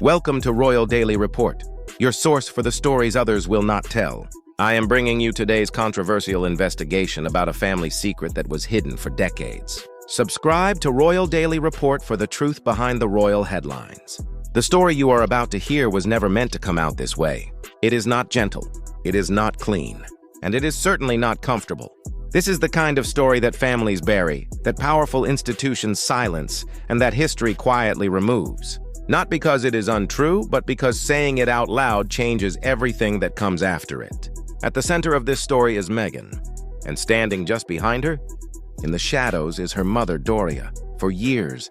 Welcome to Royal Daily Report, your source for the stories others will not tell. I am bringing you today's controversial investigation about a family secret that was hidden for decades. Subscribe to Royal Daily Report for the truth behind the royal headlines. The story you are about to hear was never meant to come out this way. It is not gentle, it is not clean, and it is certainly not comfortable. This is the kind of story that families bury, that powerful institutions silence, and that history quietly removes. Not because it is untrue, but because saying it out loud changes everything that comes after it. At the center of this story is Meghan, and standing just behind her, in the shadows, is her mother, Doria. For years,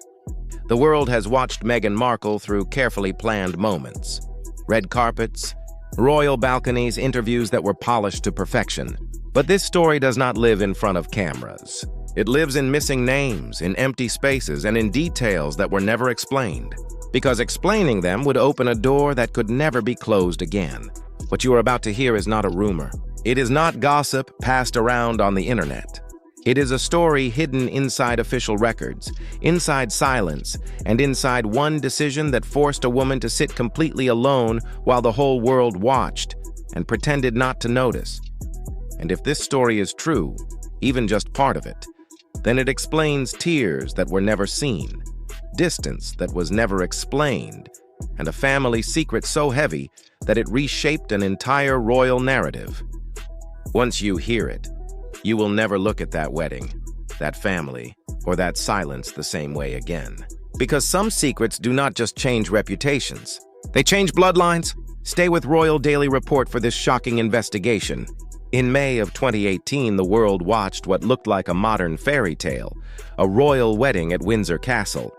the world has watched Meghan Markle through carefully planned moments. Red carpets, royal balconies, interviews that were polished to perfection. But this story does not live in front of cameras. It lives in missing names, in empty spaces, and in details that were never explained. Because explaining them would open a door that could never be closed again. What you are about to hear is not a rumor. It is not gossip passed around on the internet. It is a story hidden inside official records, inside silence, and inside one decision that forced a woman to sit completely alone while the whole world watched and pretended not to notice. And if this story is true, even just part of it, then it explains tears that were never seen, distance that was never explained, and a family secret so heavy that it reshaped an entire royal narrative. Once you hear it, you will never look at that wedding, that family, or that silence the same way again. Because some secrets do not just change reputations, they change bloodlines. Stay with Royal Daily Report for this shocking investigation. In May of 2018, the world watched what looked like a modern fairy tale, a royal wedding at Windsor Castle.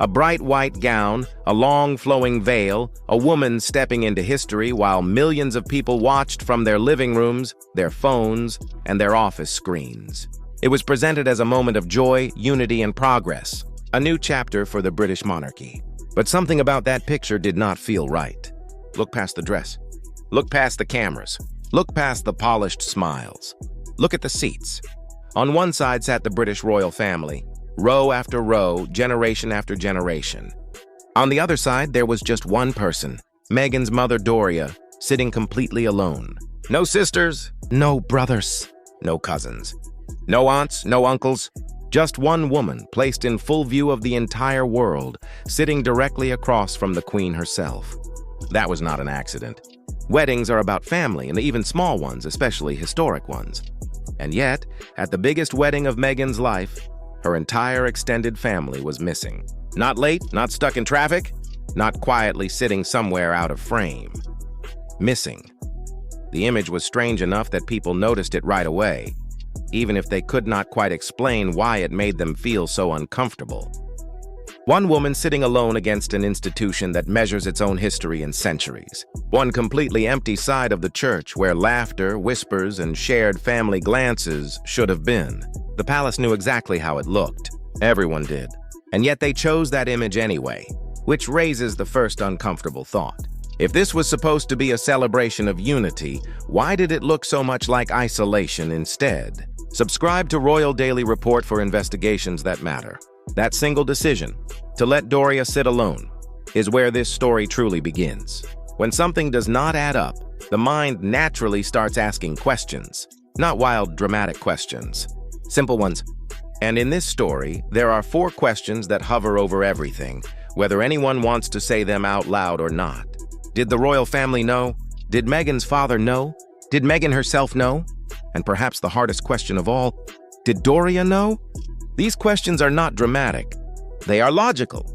A bright white gown, a long flowing veil, a woman stepping into history while millions of people watched from their living rooms, their phones, and their office screens. It was presented as a moment of joy, unity, and progress, a new chapter for the British monarchy. But something about that picture did not feel right. Look past the dress. Look past the cameras. Look past the polished smiles. Look at the seats. On one side sat the British royal family, row after row, generation after generation. On the other side, there was just one person, Meghan's mother, Doria, sitting completely alone. No sisters, no brothers, no cousins, no aunts, no uncles, just one woman placed in full view of the entire world, sitting directly across from the Queen herself. That was not an accident. Weddings are about family, and even small ones, especially historic ones. And yet, at the biggest wedding of Meghan's life, her entire extended family was missing. Not late, not stuck in traffic, not quietly sitting somewhere out of frame. Missing. The image was strange enough that people noticed it right away, even if they could not quite explain why it made them feel so uncomfortable. One woman sitting alone against an institution that measures its own history in centuries. One completely empty side of the church where laughter, whispers, and shared family glances should have been. The palace knew exactly how it looked. Everyone did. And yet they chose that image anyway, which raises the first uncomfortable thought. If this was supposed to be a celebration of unity, why did it look so much like isolation instead? Subscribe to Royal Daily Report for investigations that matter. That single decision, to let Doria sit alone, is where this story truly begins. When something does not add up, the mind naturally starts asking questions. Not wild, dramatic questions. Simple ones. And in this story, there are 4 questions that hover over everything, whether anyone wants to say them out loud or not. Did the royal family know? Did Meghan's father know? Did Meghan herself know? And perhaps the hardest question of all, did Doria know? These questions are not dramatic. They are logical.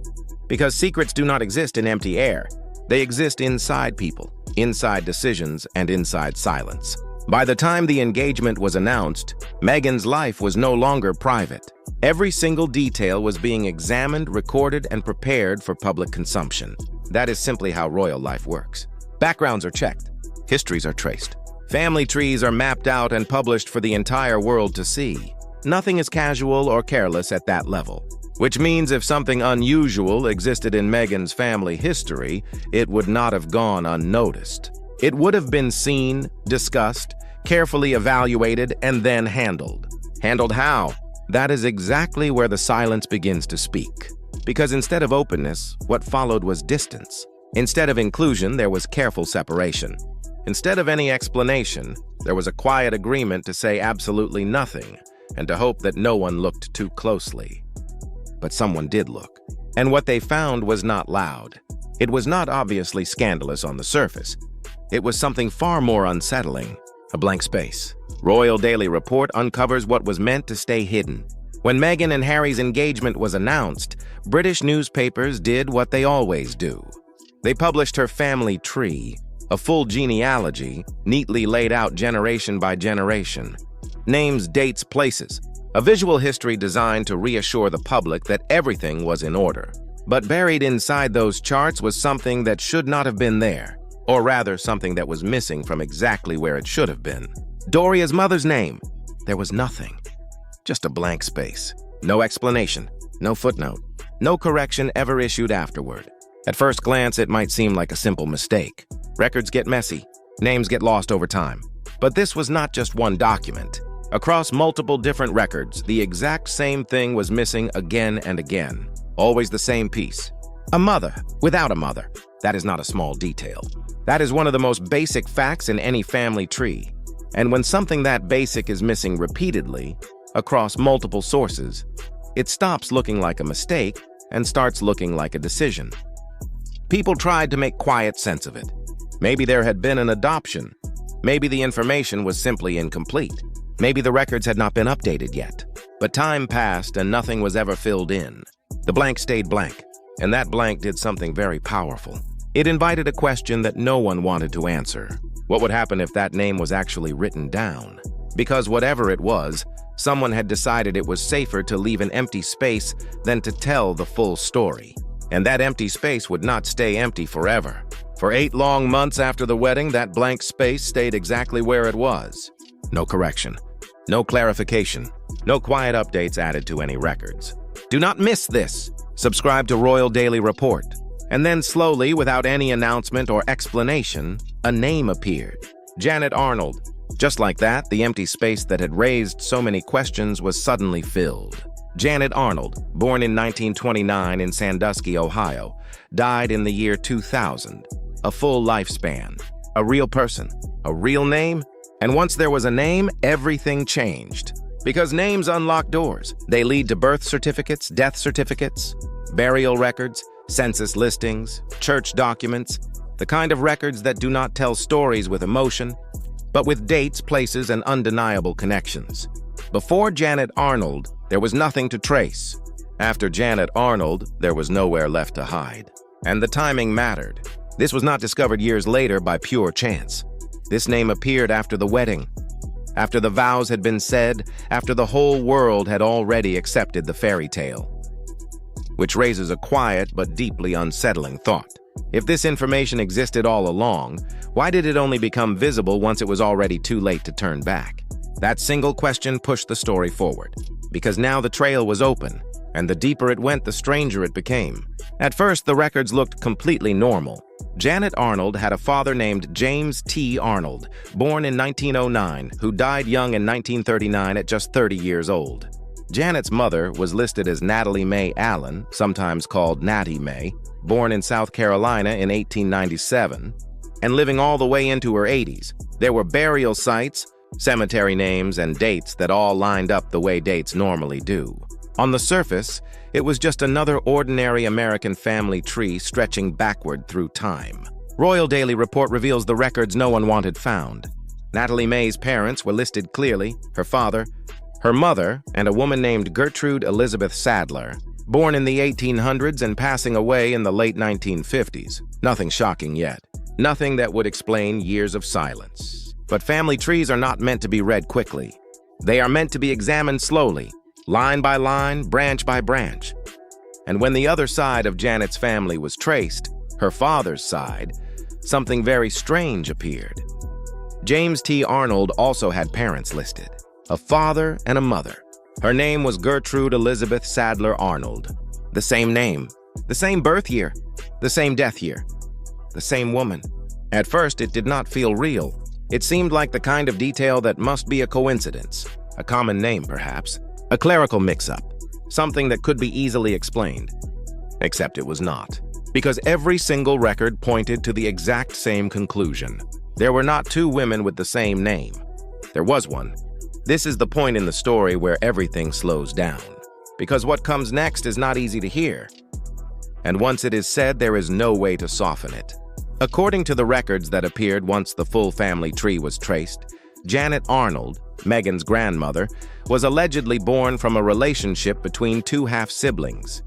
Because secrets do not exist in empty air. They exist inside people, inside decisions, and inside silence. By the time the engagement was announced, Meghan's life was no longer private. Every single detail was being examined, recorded, and prepared for public consumption. That is simply how royal life works. Backgrounds are checked. Histories are traced. Family trees are mapped out and published for the entire world to see. Nothing is casual or careless at that level. Which means if something unusual existed in Meghan's family history, it would not have gone unnoticed. It would have been seen, discussed, carefully evaluated, and then handled. Handled how? That is exactly where the silence begins to speak. Because instead of openness, what followed was distance. Instead of inclusion, there was careful separation. Instead of any explanation, there was a quiet agreement to say absolutely nothing and to hope that no one looked too closely. But someone did look. And what they found was not loud. It was not obviously scandalous on the surface. It was something far more unsettling, a blank space. Royal Daily Report uncovers what was meant to stay hidden. When Meghan and Harry's engagement was announced, British newspapers did what they always do. They published her family tree, a full genealogy, neatly laid out generation by generation. Names, dates, places. A visual history designed to reassure the public that everything was in order. But buried inside those charts was something that should not have been there, or rather something that was missing from exactly where it should have been. Doria's mother's name. There was nothing. Just a blank space. No explanation, no footnote, no correction ever issued afterward. At first glance, it might seem like a simple mistake. Records get messy, names get lost over time. But this was not just one document. Across multiple different records, the exact same thing was missing again and again. Always the same piece. A mother without a mother. That is not a small detail. That is one of the most basic facts in any family tree. And when something that basic is missing repeatedly, across multiple sources, it stops looking like a mistake and starts looking like a decision. People tried to make quiet sense of it. Maybe there had been an adoption. Maybe the information was simply incomplete. Maybe the records had not been updated yet. But time passed and nothing was ever filled in. The blank stayed blank, and that blank did something very powerful. It invited a question that no one wanted to answer. What would happen if that name was actually written down? Because whatever it was, someone had decided it was safer to leave an empty space than to tell the full story. And that empty space would not stay empty forever. For 8 long months after the wedding, that blank space stayed exactly where it was. No correction, no clarification, no quiet updates added to any records. Do not miss this. Subscribe to Royal Daily Report. And then slowly, without any announcement or explanation, a name appeared. Janet Arnold. Just like that, the empty space that had raised so many questions was suddenly filled. Janet Arnold, born in 1929 in Sandusky, Ohio, died in the year 2000. A full lifespan. A real person. A real name. And once there was a name, everything changed. Because names unlock doors. They lead to birth certificates, death certificates, burial records, census listings, church documents, the kind of records that do not tell stories with emotion, but with dates, places, and undeniable connections. Before Janet Arnold, there was nothing to trace. After Janet Arnold, there was nowhere left to hide. And the timing mattered. This was not discovered years later by pure chance. This name appeared after the wedding, after the vows had been said, after the whole world had already accepted the fairy tale. Which raises a quiet but deeply unsettling thought. If this information existed all along, why did it only become visible once it was already too late to turn back? That single question pushed the story forward, because now the trail was open, and the deeper it went, the stranger it became. At first, the records looked completely normal. Janet Arnold had a father named James T. Arnold, born in 1909, who died young in 1939 at just 30 years old. Janet's mother was listed as Natalie Mae Allen, sometimes called Natty Mae, born in South Carolina in 1897, and living all the way into her 80s. There were burial sites, cemetery names, and dates that all lined up the way dates normally do. On the surface, it was just another ordinary American family tree stretching backward through time. Royal Daily Report reveals the records no one wanted found. Natalie Mae's parents were listed clearly, her father, her mother, and a woman named Gertrude Elizabeth Sadler, born in the 1800s and passing away in the late 1950s. Nothing shocking yet. Nothing that would explain years of silence. But family trees are not meant to be read quickly. They are meant to be examined slowly, line by line, branch by branch. And when the other side of Janet's family was traced, her father's side, something very strange appeared. James T. Arnold also had parents listed, a father and a mother. Her name was Gertrude Elizabeth Sadler Arnold. The same name, the same birth year, the same death year, the same woman. At first, it did not feel real. It seemed like the kind of detail that must be a coincidence, a common name perhaps, a clerical mix-up, something that could be easily explained. Except it was not. Because every single record pointed to the exact same conclusion. There were not two women with the same name. There was one. This is the point in the story where everything slows down. Because what comes next is not easy to hear. And once it is said, there is no way to soften it. According to the records that appeared once the full family tree was traced, Janet Arnold, Meghan's grandmother, was allegedly born from a relationship between two half-siblings.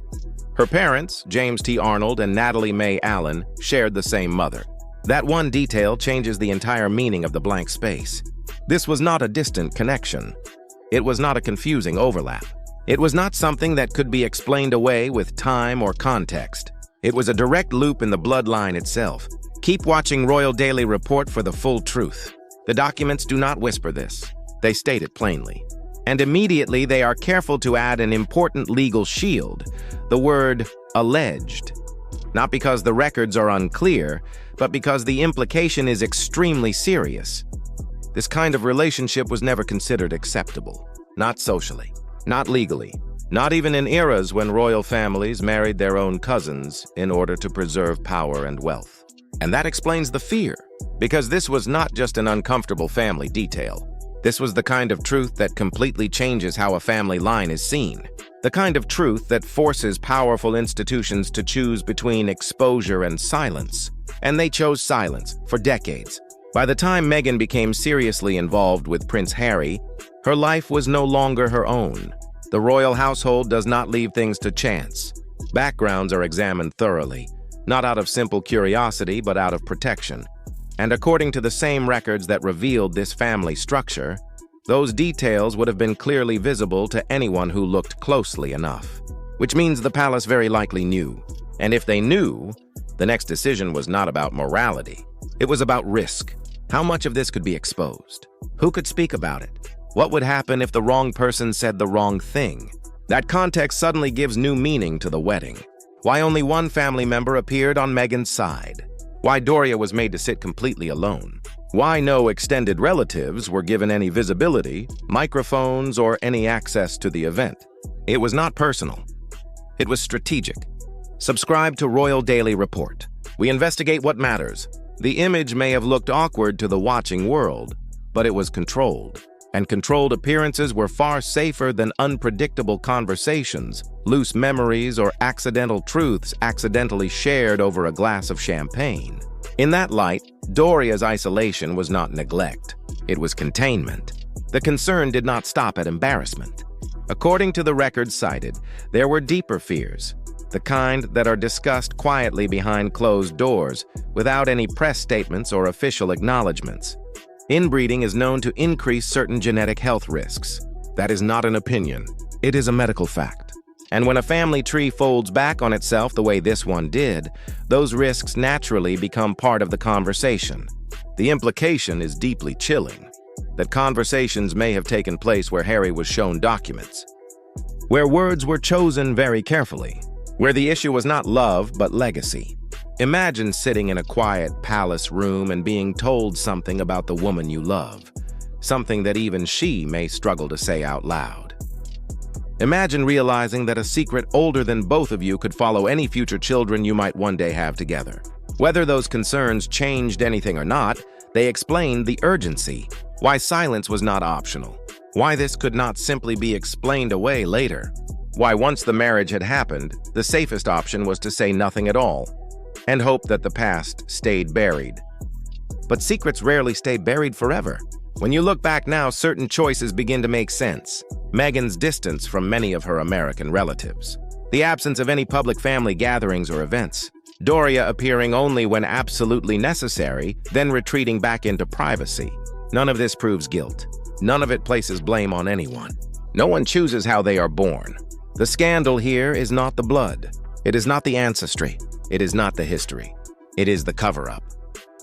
Her parents, James T. Arnold and Natalie Mae Allen, shared the same mother. That one detail changes the entire meaning of the blank space. This was not a distant connection. It was not a confusing overlap. It was not something that could be explained away with time or context. It was a direct loop in the bloodline itself. Keep watching Royal Daily Report for the full truth. The documents do not whisper this. They state it plainly. And immediately they are careful to add an important legal shield, the word alleged. Not because the records are unclear, but because the implication is extremely serious. This kind of relationship was never considered acceptable. Not socially, not legally, not even in eras when royal families married their own cousins in order to preserve power and wealth. And that explains the fear, because this was not just an uncomfortable family detail. This was the kind of truth that completely changes how a family line is seen. The kind of truth that forces powerful institutions to choose between exposure and silence. And they chose silence for decades. By the time Meghan became seriously involved with Prince Harry, her life was no longer her own. The royal household does not leave things to chance. Backgrounds are examined thoroughly, not out of simple curiosity, but out of protection. And according to the same records that revealed this family structure, those details would have been clearly visible to anyone who looked closely enough. Which means the palace very likely knew. And if they knew, the next decision was not about morality. It was about risk. How much of this could be exposed? Who could speak about it? What would happen if the wrong person said the wrong thing? That context suddenly gives new meaning to the wedding. Why only one family member appeared on Meghan's side? Why Doria was made to sit completely alone? Why no extended relatives were given any visibility, microphones, or any access to the event? It was not personal. It was strategic. Subscribe to Royal Daily Report. We investigate what matters. The image may have looked awkward to the watching world, but it was controlled. And controlled appearances were far safer than unpredictable conversations, loose memories, or accidental truths accidentally shared over a glass of champagne. In that light, Doria's isolation was not neglect. It was containment. The concern did not stop at embarrassment. According to the records cited, there were deeper fears, the kind that are discussed quietly behind closed doors, without any press statements or official acknowledgments. Inbreeding is known to increase certain genetic health risks. That is not an opinion. It is a medical fact. And when a family tree folds back on itself the way this one did, those risks naturally become part of the conversation. The implication is deeply chilling, that conversations may have taken place where Harry was shown documents, where words were chosen very carefully, where the issue was not love but legacy. Imagine sitting in a quiet palace room and being told something about the woman you love, something that even she may struggle to say out loud. Imagine realizing that a secret older than both of you could follow any future children you might one day have together. Whether those concerns changed anything or not, they explained the urgency, why silence was not optional, why this could not simply be explained away later, why once the marriage had happened, the safest option was to say nothing at all, and hope that the past stayed buried. But secrets rarely stay buried forever. When you look back now, certain choices begin to make sense. Meghan's distance from many of her American relatives. The absence of any public family gatherings or events. Doria appearing only when absolutely necessary, then retreating back into privacy. None of this proves guilt. None of it places blame on anyone. No one chooses how they are born. The scandal here is not the blood. It is not the ancestry. It is not the history. It is the cover-up.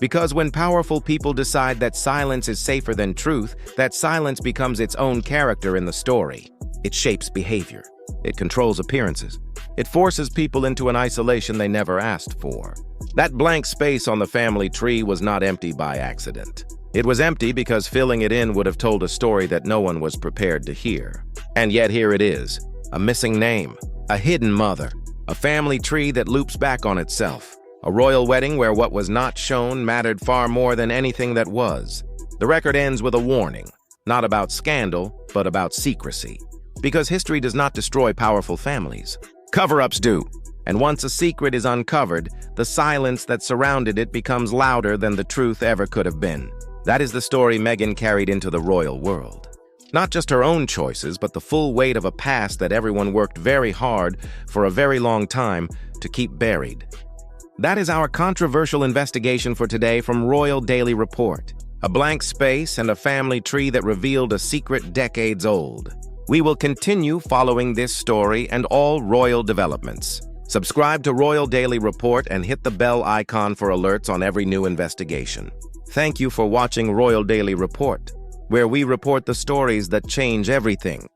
Because when powerful people decide that silence is safer than truth, that silence becomes its own character in the story. It shapes behavior. It controls appearances. It forces people into an isolation they never asked for. That blank space on the family tree was not empty by accident. It was empty because filling it in would have told a story that no one was prepared to hear. And yet here it is, a missing name, a hidden mother, A family tree that loops back on itself. A royal wedding where what was not shown mattered far more than anything that was. The record ends with a warning, not about scandal, but about secrecy. Because history does not destroy powerful families. Cover-ups do. And once a secret is uncovered, the silence that surrounded it becomes louder than the truth ever could have been. That is the story Meghan carried into the royal world. Not just her own choices, but the full weight of a past that everyone worked very hard for a very long time to keep buried. That is our controversial investigation for today from Royal Daily Report. A blank space and a family tree that revealed a secret decades old. We will continue following this story and all royal developments. Subscribe to Royal Daily Report and hit the bell icon for alerts on every new investigation. Thank you for watching Royal Daily Report, where we report the stories that change everything.